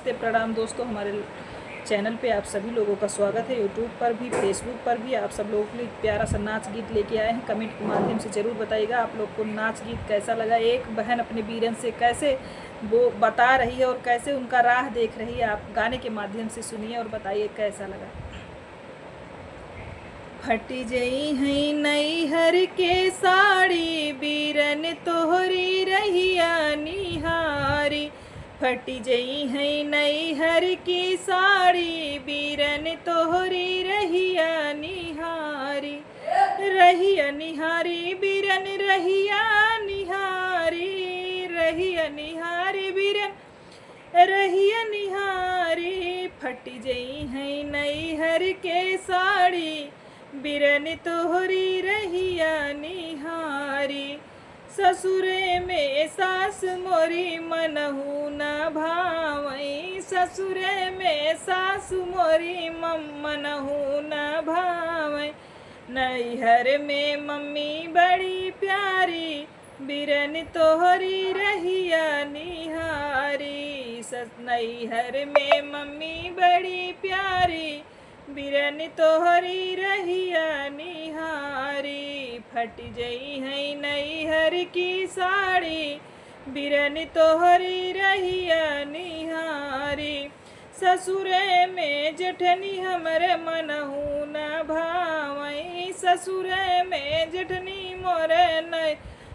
नमस्ते प्रणाम दोस्तों, हमारे चैनल पे आप सभी लोगों का स्वागत है। यूट्यूब पर भी, फेसबुक पर भी आप सब लोगों के लिए प्यारा सा नाच गीत लेके आए हैं। कमेंट के माध्यम से ज़रूर बताइएगा आप लोग को नाच गीत कैसा लगा। एक बहन अपने वीरन से कैसे वो बता रही है और कैसे उनका राह देख रही है। आप गाने के माध्यम से सुनिए और बताइए कैसा लगा। फटी जई है नैहर के साड़ी, बीरन तोहरी रहिया निहारी। फटी जई है नैहर की साड़ी, बीरन तोहरी रहिया निहारी। रहिया निहारी बीरन रहिया निहारी, रहिया निहारी बीरन रहिया निहारी। फटी जई है नैहर के साड़ी, बीरन तोहरी रहिया निहारी। ससुरे में सास मोरी मनहु न भावई, ससुरे में सास मोरी मनहु न भावई। नैहर में मम्मी बड़ी प्यारी, बीरन तोहरी रहिया निहारी। नैहर में मम्मी बड़ी प्यारी, बीरन तोहरी रहिया निहारी। फट जई है नैहर की साड़ी, बीरन तोहरी रहिया निहारी। ससुरे में जेठनी हमरे मनहु न भावई, ससुरे में जेठनी मोरे न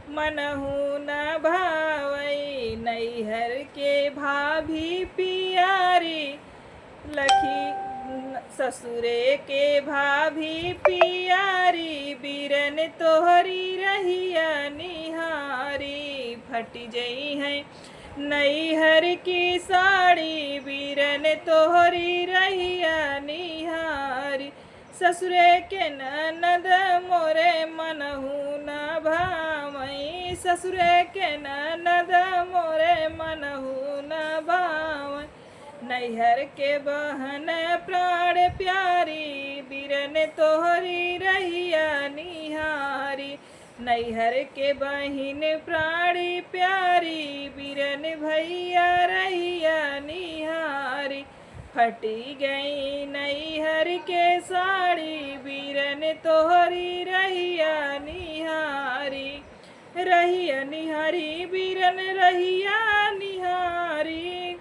मनहु न भावई। नैहर के भाभी पियारी, लखी ससुरे के भाभी पियारी, बीरन तोहरी रहिया निहारी। फटी जई है नैहर की साड़ी, बीरन तोहरी रहिया निहारी। ससुरे के ननद मोरे मनहु न भावई, ससुरे के ननद मोरे मनहु न भावई। नैहर के बहन प्राण प्यारी, बीरन तोहरी रहिया निहारी। नैहर के बहिन प्राण प्यारी, बीरन भैया रहिया निहारी। फटी गई नैहर के साड़ी, बीरन तोहरी रहिया निहारी। रहिया निहारी बीरन रहिया निहारी।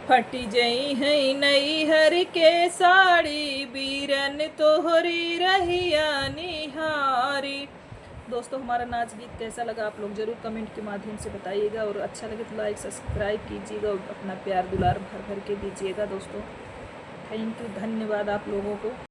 फटी जई है नैहर के साड़ी, बीरन तोहरी रहिया निहारी। दोस्तों, हमारा नाच गीत कैसा लगा आप लोग ज़रूर कमेंट के माध्यम से बताइएगा और अच्छा लगे तो लाइक सब्सक्राइब कीजिएगा और अपना प्यार दुलार भर भर के दीजिएगा। दोस्तों थैंक यू, धन्यवाद आप लोगों को।